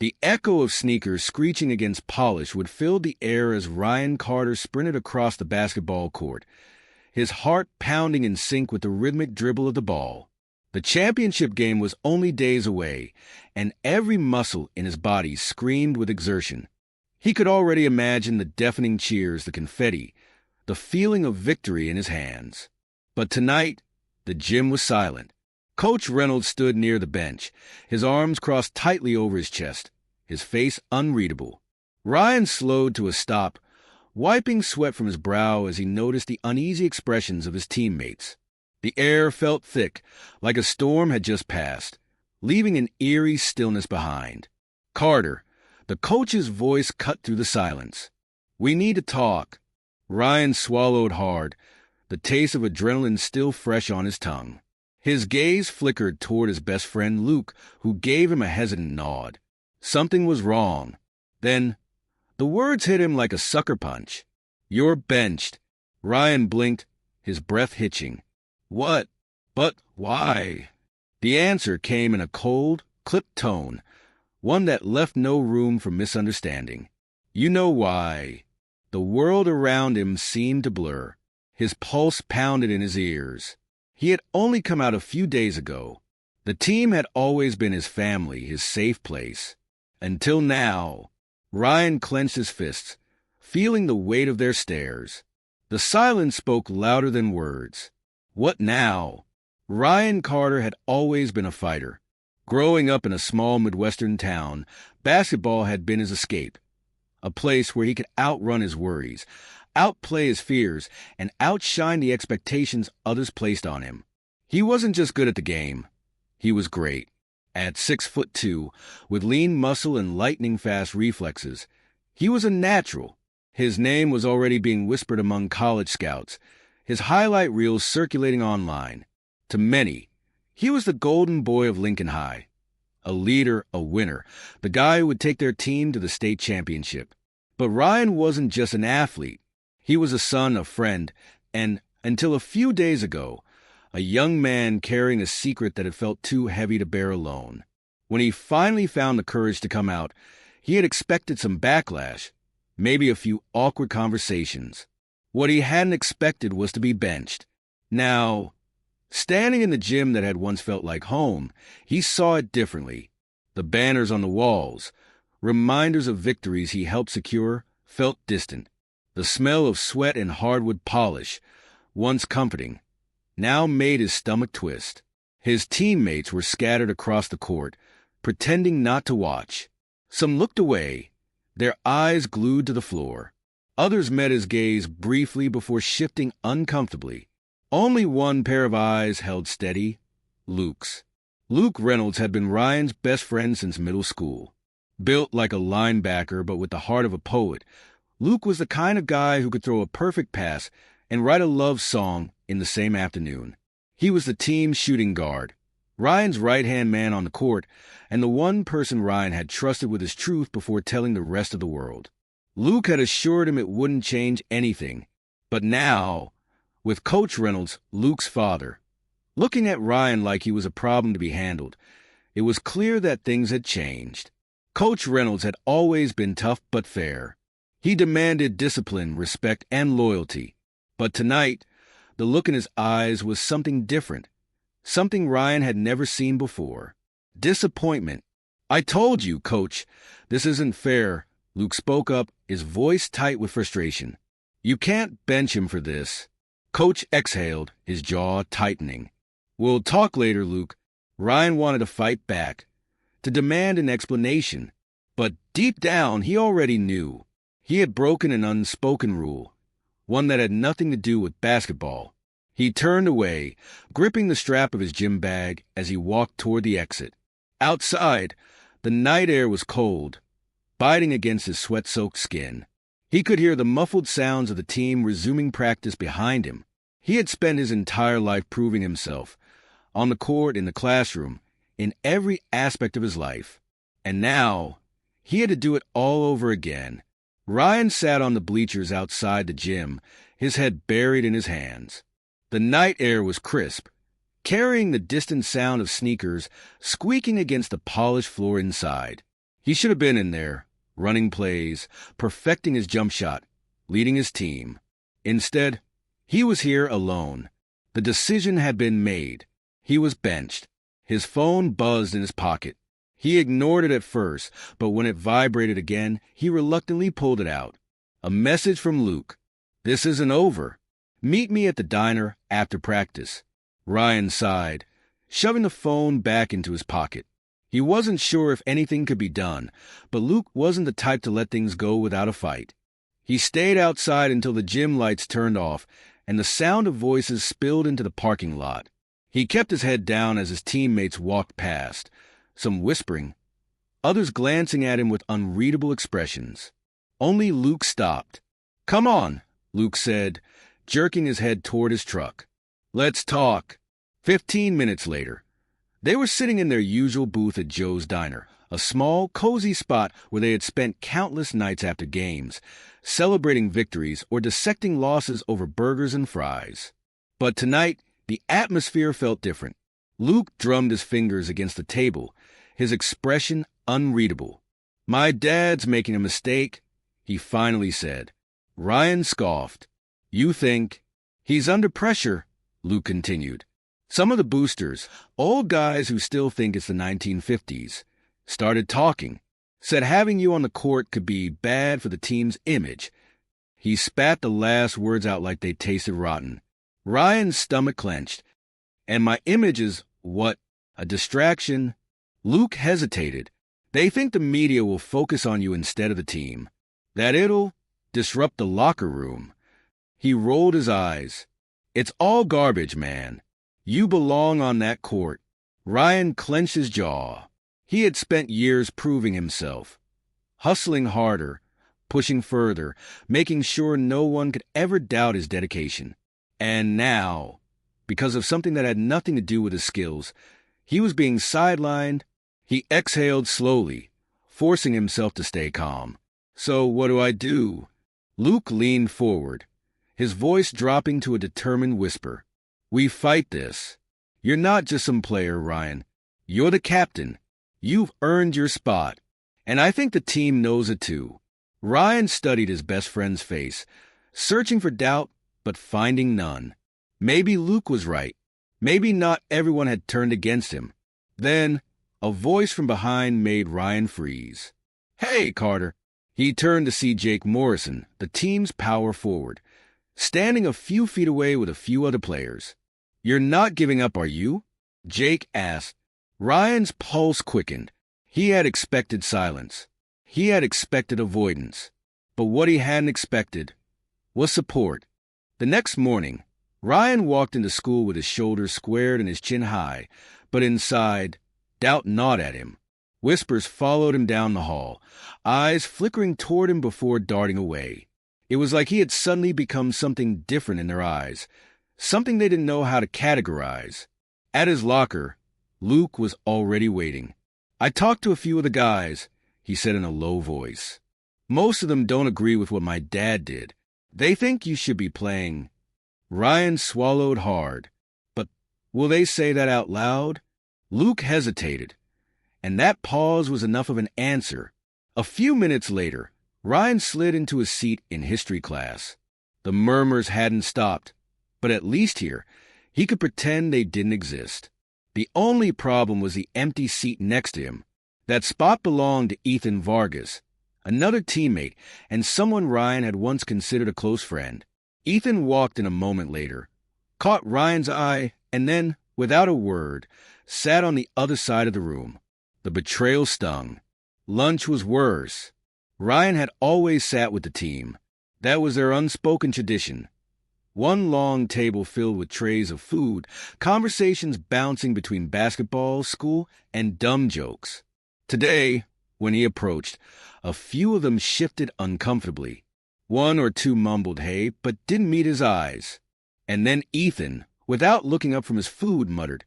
The echo of sneakers screeching against polish would fill the air as Ryan Carter sprinted across the basketball court, his heart pounding in sync with the rhythmic dribble of the ball. The championship game was only days away, and every muscle in his body screamed with exertion. He could already imagine the deafening cheers, the confetti, the feeling of victory in his hands. But tonight, the gym was silent. Coach Reynolds stood near the bench, his arms crossed tightly over his chest, his face unreadable. Ryan slowed to a stop, wiping sweat from his brow as he noticed the uneasy expressions of his teammates. The air felt thick, like a storm had just passed, leaving an eerie stillness behind. "Carter," the coach's voice cut through the silence. "We need to talk." Ryan swallowed hard, the taste of adrenaline still fresh on his tongue. His gaze flickered toward his best friend Luke, who gave him a hesitant nod. Something was wrong. Then, the words hit him like a sucker punch. "You're benched." Ryan blinked, his breath hitching. "What? But why?" The answer came in a cold, clipped tone, one that left no room for misunderstanding. "You know why." The world around him seemed to blur. His pulse pounded in his ears. He had only come out a few days ago. The team had always been his family, his safe place. Until now. Ryan clenched his fists, feeling the weight of their stares. The silence spoke louder than words. What now? Ryan Carter had always been a fighter. Growing up in a small Midwestern town, basketball had been his escape. A place where he could outrun his worries, outplay his fears, and outshine the expectations others placed on him. He wasn't just good at the game. He was great. At 6'2", with lean muscle and lightning-fast reflexes, he was a natural. His name was already being whispered among college scouts, his highlight reels circulating online. To many, he was the golden boy of Lincoln High. A leader, a winner, the guy who would take their team to the state championship. But Ryan wasn't just an athlete. He was a son, a friend, and, until a few days ago, a young man carrying a secret that had felt too heavy to bear alone. When he finally found the courage to come out, he had expected some backlash, maybe a few awkward conversations. What he hadn't expected was to be benched. Now, standing in the gym that had once felt like home, he saw it differently. The banners on the walls, reminders of victories he helped secure, felt distant. The smell of sweat and hardwood polish, once comforting, now made his stomach twist. His teammates were scattered across the court, pretending not to watch. Some looked away, their eyes glued to the floor. Others met his gaze briefly before shifting uncomfortably. Only one pair of eyes held steady, Luke's. Luke Reynolds had been Ryan's best friend since middle school. Built like a linebacker but with the heart of a poet, Luke was the kind of guy who could throw a perfect pass and write a love song in the same afternoon. He was the team's shooting guard, Ryan's right-hand man on the court, and the one person Ryan had trusted with his truth before telling the rest of the world. Luke had assured him it wouldn't change anything. But now, with Coach Reynolds, Luke's father, looking at Ryan like he was a problem to be handled, it was clear that things had changed. Coach Reynolds had always been tough but fair. He demanded discipline, respect, and loyalty. But tonight, the look in his eyes was something different, something Ryan had never seen before. Disappointment. "I told you, Coach, this isn't fair," Luke spoke up, his voice tight with frustration. "You can't bench him for this." Coach exhaled, his jaw tightening. "We'll talk later, Luke." Ryan wanted to fight back, to demand an explanation. But deep down, he already knew. He had broken an unspoken rule, one that had nothing to do with basketball. He turned away, gripping the strap of his gym bag as he walked toward the exit. Outside, the night air was cold, biting against his sweat-soaked skin. He could hear the muffled sounds of the team resuming practice behind him. He had spent his entire life proving himself, on the court, in the classroom, in every aspect of his life. And now, he had to do it all over again. Ryan sat on the bleachers outside the gym, his head buried in his hands. The night air was crisp, carrying the distant sound of sneakers squeaking against the polished floor inside. He should have been in there, running plays, perfecting his jump shot, leading his team. Instead, he was here alone. The decision had been made. He was benched. His phone buzzed in his pocket. He ignored it at first, but when it vibrated again, he reluctantly pulled it out. A message from Luke. "This isn't over. Meet me at the diner after practice." Ryan sighed, shoving the phone back into his pocket. He wasn't sure if anything could be done, but Luke wasn't the type to let things go without a fight. He stayed outside until the gym lights turned off and the sound of voices spilled into the parking lot. He kept his head down as his teammates walked past, some whispering, others glancing at him with unreadable expressions. Only Luke stopped. "Come on," Luke said, jerking his head toward his truck. "Let's talk." 15 minutes later, they were sitting in their usual booth at Joe's Diner, a small, cozy spot where they had spent countless nights after games, celebrating victories or dissecting losses over burgers and fries. But tonight, the atmosphere felt different. Luke drummed his fingers against the table, his expression unreadable. "My dad's making a mistake," he finally said. Ryan scoffed. "You think?" "He's under pressure," Luke continued. "Some of the boosters, old guys who still think it's the 1950s, started talking, said having you on the court could be bad for the team's image." He spat the last words out like they tasted rotten. Ryan's stomach clenched. "And my image is, what, a distraction?" Luke hesitated. "They think the media will focus on you instead of the team. That it'll disrupt the locker room." He rolled his eyes. "It's all garbage, man. You belong on that court." Ryan clenched his jaw. He had spent years proving himself, hustling harder, pushing further, making sure no one could ever doubt his dedication. And now, because of something that had nothing to do with his skills, he was being sidelined. He exhaled slowly, forcing himself to stay calm. "So what do I do?" Luke leaned forward, his voice dropping to a determined whisper. "We fight this. You're not just some player, Ryan. You're the captain. You've earned your spot. And I think the team knows it too." Ryan studied his best friend's face, searching for doubt, but finding none. Maybe Luke was right. Maybe not everyone had turned against him. Then, a voice from behind made Ryan freeze. "Hey, Carter." He turned to see Jake Morrison, the team's power forward, standing a few feet away with a few other players. "You're not giving up, are you?" Jake asked. Ryan's pulse quickened. He had expected silence. He had expected avoidance. But what he hadn't expected was support. The next morning, Ryan walked into school with his shoulders squared and his chin high, but inside, doubt gnawed at him. Whispers followed him down the hall, eyes flickering toward him before darting away. It was like he had suddenly become something different in their eyes, something they didn't know how to categorize. At his locker, Luke was already waiting. "I talked to a few of the guys," he said in a low voice. "Most of them don't agree with what my dad did. They think you should be playing." Ryan swallowed hard. "But will they say that out loud?" Luke hesitated, and that pause was enough of an answer. A few minutes later, Ryan slid into his seat in history class. The murmurs hadn't stopped, but at least here, he could pretend they didn't exist. The only problem was the empty seat next to him. That spot belonged to Ethan Vargas, another teammate and someone Ryan had once considered a close friend. Ethan walked in a moment later, caught Ryan's eye, and then, without a word, sat on the other side of the room. The betrayal stung. Lunch was worse. Ryan had always sat with the team. That was their unspoken tradition. One long table filled with trays of food, conversations bouncing between basketball, school, and dumb jokes. Today, when he approached, a few of them shifted uncomfortably. One or two mumbled hey, but didn't meet his eyes. And then Ethan, without looking up from his food, muttered,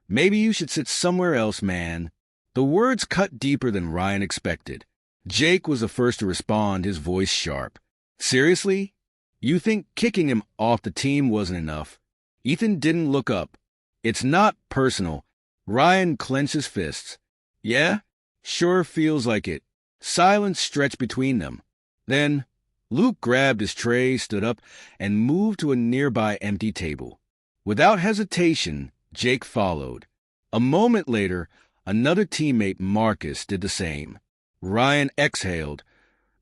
"Maybe you should sit somewhere else, man." The words cut deeper than Ryan expected. Jake was the first to respond, his voice sharp. "Seriously? You think kicking him off the team wasn't enough?" Ethan didn't look up. "It's not personal." Ryan clenched his fists. "Yeah? Sure feels like it. Silence stretched between them. Then, Luke grabbed his tray, stood up, and moved to a nearby empty table. Without hesitation, Jake followed. A moment later, another teammate, Marcus, did the same. Ryan exhaled,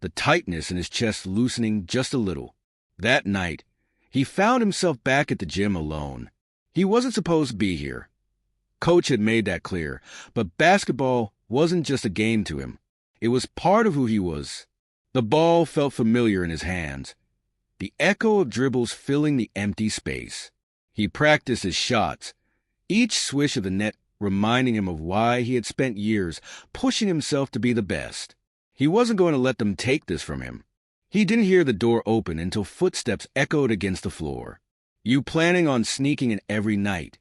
the tightness in his chest loosening just a little. That night, he found himself back at the gym alone. He wasn't supposed to be here. Coach had made that clear, but basketball wasn't just a game to him. It was part of who he was. The ball felt familiar in his hands, the echo of dribbles filling the empty space. He practiced his shots, each swish of the net reminding him of why he had spent years pushing himself to be the best. He wasn't going to let them take this from him. He didn't hear the door open until footsteps echoed against the floor. "You planning on sneaking in every night?"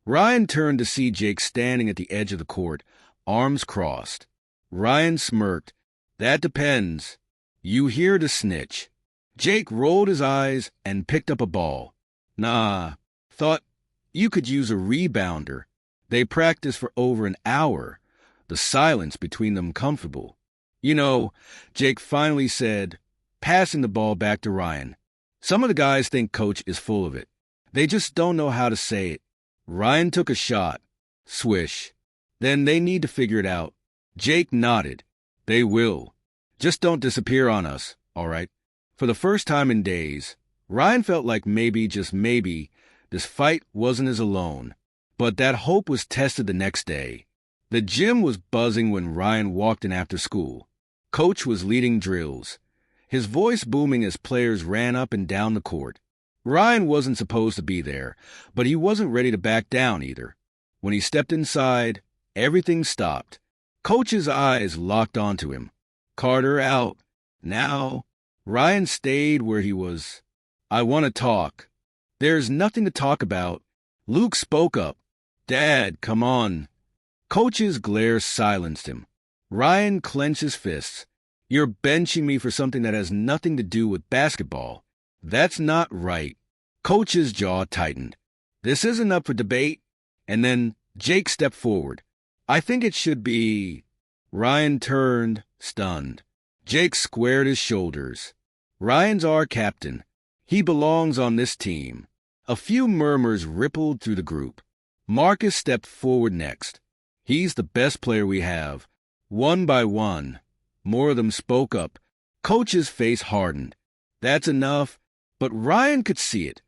Ryan turned to see Jake standing at the edge of the court, arms crossed. Ryan smirked. "That depends. You here to snitch." Jake rolled his eyes and picked up a ball. "Nah, thought you could use a rebounder." They practiced for over an hour, the silence between them comfortable. "You know," Jake finally said, passing the ball back to Ryan, "some of the guys think Coach is full of it. They just don't know how to say it." Ryan took a shot. Swish. "Then they need to figure it out." Jake nodded. "They will. Just don't disappear on us, all right?" For the first time in days, Ryan felt like maybe, just maybe, this fight wasn't as alone. But that hope was tested the next day. The gym was buzzing when Ryan walked in after school. Coach was leading drills, his voice booming as players ran up and down the court. Ryan wasn't supposed to be there, but he wasn't ready to back down either. When he stepped inside, everything stopped. Coach's eyes locked onto him. "Carter out. Now." Ryan stayed where he was. "I want to talk." "There's nothing to talk about." Luke spoke up. "Dad, come on." Coach's glare silenced him. Ryan clenched his fists. "You're benching me for something that has nothing to do with basketball. That's not right." Coach's jaw tightened. "This isn't up for debate." And then Jake stepped forward. "I think it should be." Ryan turned, stunned. Jake squared his shoulders. "Ryan's our captain. He belongs on this team." A few murmurs rippled through the group. Marcus stepped forward next. "He's the best player we have." One by one, more of them spoke up. Coach's face hardened. "That's enough." But Ryan could see it,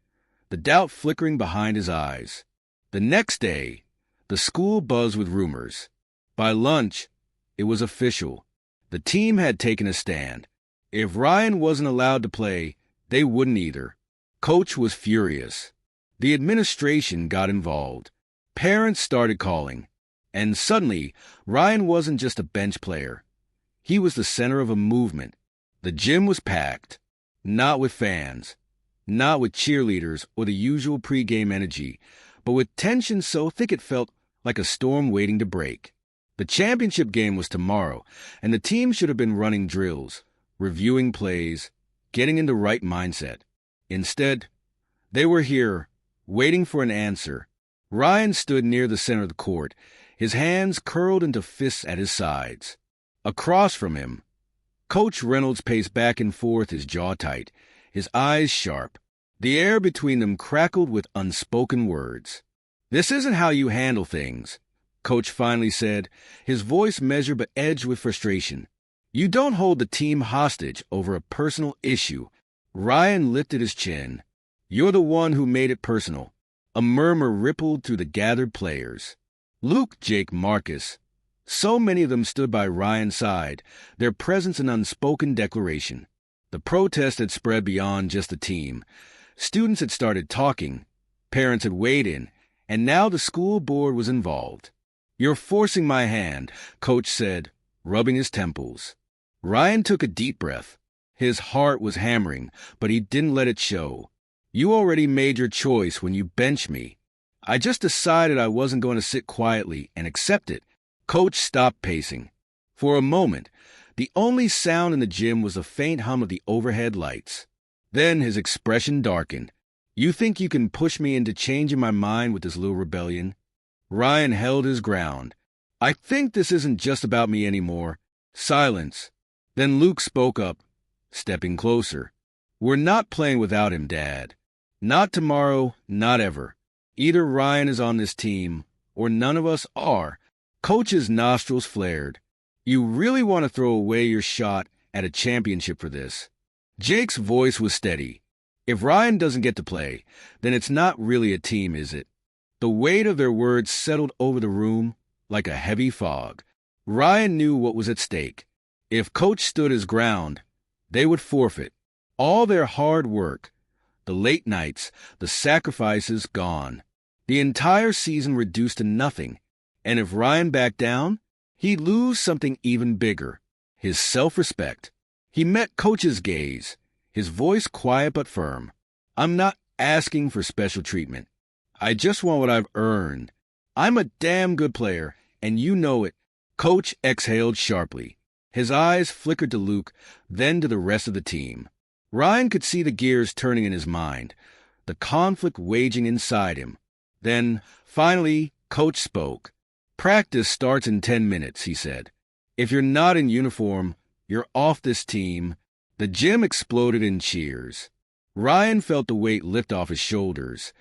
the doubt flickering behind his eyes. The next day, the school buzzed with rumors. By lunch, it was official. The team had taken a stand. If Ryan wasn't allowed to play, they wouldn't either. Coach was furious. The administration got involved. Parents started calling. And suddenly, Ryan wasn't just a bench player. He was the center of a movement. The gym was packed. Not with fans, not with cheerleaders or the usual pregame energy, but with tension so thick it felt like a storm waiting to break. The championship game was tomorrow, and the team should have been running drills, reviewing plays, getting in the right mindset. Instead, they were here, waiting for an answer. Ryan stood near the center of the court, his hands curled into fists at his sides. Across from him, Coach Reynolds paced back and forth, his jaw tight, his eyes sharp. The air between them crackled with unspoken words. "This isn't how you handle things," Coach finally said, his voice measured but edged with frustration. "You don't hold the team hostage over a personal issue." Ryan lifted his chin. "You're the one who made it personal." A murmur rippled through the gathered players. Luke, Jake, Marcus. So many of them stood by Ryan's side, their presence an unspoken declaration. The protest had spread beyond just the team. Students had started talking, parents had weighed in, and now the school board was involved. "You're forcing my hand," Coach said, rubbing his temples. Ryan took a deep breath. His heart was hammering, but he didn't let it show. "You already made your choice when you benched me. I just decided I wasn't going to sit quietly and accept it." Coach stopped pacing. For a moment, the only sound in the gym was the faint hum of the overhead lights. Then his expression darkened. "You think you can push me into changing my mind with this little rebellion?" Ryan held his ground. "I think this isn't just about me anymore. Silence. Then Luke spoke up, stepping closer. We're not playing without him, Dad. Not tomorrow, not ever. Either Ryan is on this team, or none of us are. Coach's nostrils flared. You really want to throw away your shot at a championship for this? Jake's voice was steady. If Ryan doesn't get to play, then it's not really a team, is it? The weight of their words settled over the room like a heavy fog. Ryan knew what was at stake. If Coach stood his ground, they would forfeit. All their hard work, the late nights, the sacrifices gone. The entire season reduced to nothing. And if Ryan backed down, he'd lose something even bigger, his self-respect. He met Coach's gaze, his voice quiet but firm. I'm not asking for special treatment. I just want what I've earned. I'm a damn good player, and you know it. Coach exhaled sharply. His eyes flickered to Luke, then to the rest of the team. Ryan could see the gears turning in his mind, the conflict waging inside him. Then, finally, Coach spoke. Practice starts in 10 minutes, he said. If you're not in uniform, you're off this team. The gym exploded in cheers. Ryan felt the weight lift off his shoulders,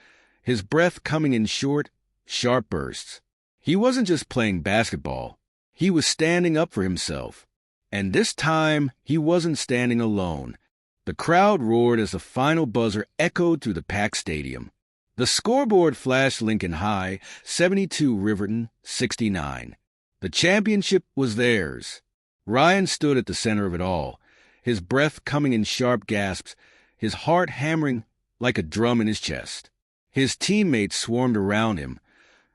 his breath coming in short, sharp bursts. He wasn't just playing basketball. He was standing up for himself. And this time, he wasn't standing alone. The crowd roared as the final buzzer echoed through the packed stadium. The scoreboard flashed Lincoln High, 72 Riverton, 69. The championship was theirs. Ryan stood at the center of it all, his breath coming in sharp gasps, his heart hammering like a drum in his chest. His teammates swarmed around him,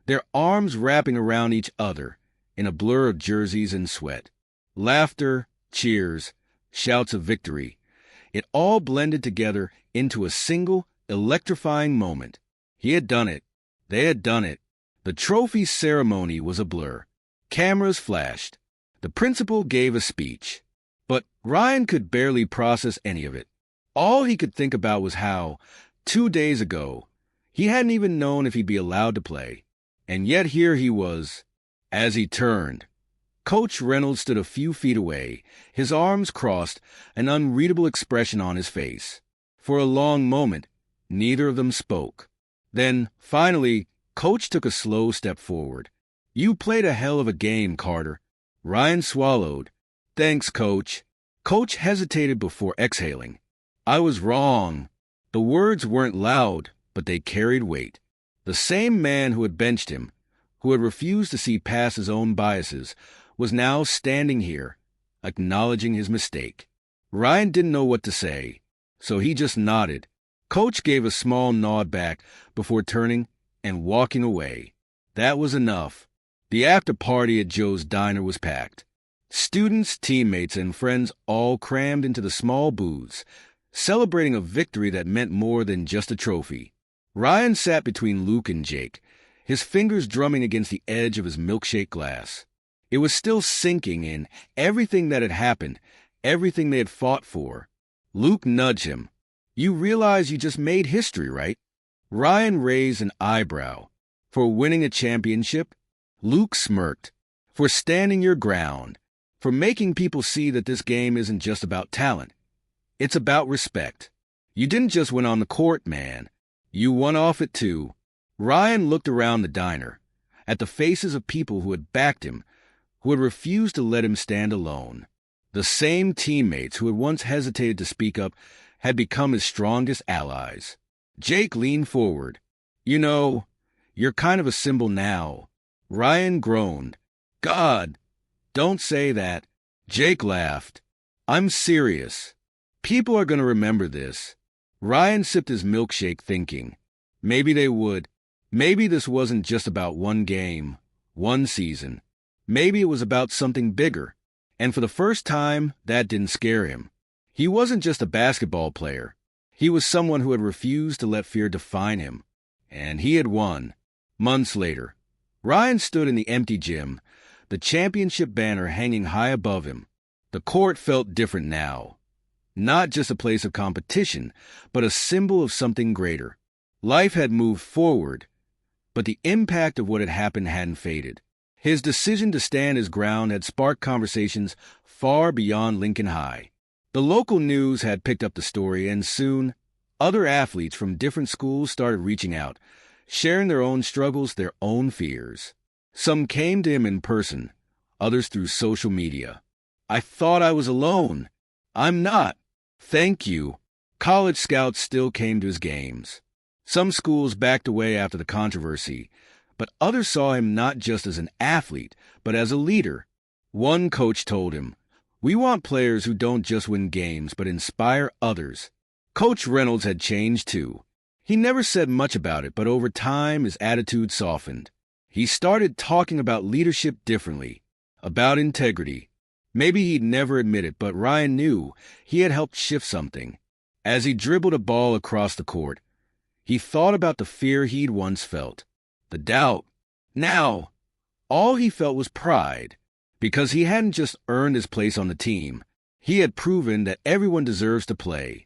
their arms wrapping around each other in a blur of jerseys and sweat. Laughter, cheers, shouts of victory. It all blended together into a single, electrifying moment. He had done it. They had done it. The trophy ceremony was a blur. Cameras flashed. The principal gave a speech. But Ryan could barely process any of it. All he could think about was how, 2 days ago, he hadn't even known if he'd be allowed to play. And yet here he was. As he turned, Coach Reynolds stood a few feet away, his arms crossed, an unreadable expression on his face. For a long moment, neither of them spoke. Then, finally, Coach took a slow step forward. You played a hell of a game, Carter. Ryan swallowed. Thanks, Coach. Coach hesitated before exhaling. I was wrong. The words weren't loud, but they carried weight. The same man who had benched him, who had refused to see past his own biases, was now standing here, acknowledging his mistake. Ryan didn't know what to say, so he just nodded. Coach gave a small nod back before turning and walking away. That was enough. The after-party at Joe's Diner was packed. Students, teammates, and friends all crammed into the small booths, celebrating a victory that meant more than just a trophy. Ryan sat between Luke and Jake, his fingers drumming against the edge of his milkshake glass. It was still sinking in everything that had happened, everything they had fought for. Luke nudged him. You realize you just made history, right? Ryan raised an eyebrow. For winning a championship? Luke smirked. For standing your ground. For making people see that this game isn't just about talent. It's about respect. You didn't just win on the court, man. You won off it too. Ryan looked around the diner, at the faces of people who had backed him, who had refused to let him stand alone. The same teammates who had once hesitated to speak up had become his strongest allies. Jake leaned forward. You know, you're kind of a symbol now. Ryan groaned. God, don't say that. Jake laughed. I'm serious. People are going to remember this. Ryan sipped his milkshake thinking. Maybe they would. Maybe this wasn't just about one game, one season. Maybe it was about something bigger. And for the first time, that didn't scare him. He wasn't just a basketball player. He was someone who had refused to let fear define him. And he had won. Months later, Ryan stood in the empty gym, the championship banner hanging high above him. The court felt different now. Not just a place of competition, but a symbol of something greater. Life had moved forward, but the impact of what had happened hadn't faded. His decision to stand his ground had sparked conversations far beyond Lincoln High. The local news had picked up the story, and soon, other athletes from different schools started reaching out, sharing their own struggles, their own fears. Some came to him in person, others through social media. "I thought I was alone. I'm not. Thank you." College scouts still came to his games. Some schools backed away after the controversy, but others saw him not just as an athlete, but as a leader. One coach told him, "We want players who don't just win games, but inspire others." Coach Reynolds had changed too. He never said much about it, but over time his attitude softened. He started talking about leadership differently, about integrity. Maybe he'd never admit it, but Ryan knew he had helped shift something. As he dribbled a ball across the court, he thought about the fear he'd once felt, the doubt. Now, all he felt was pride, because he hadn't just earned his place on the team. He had proven that everyone deserves to play.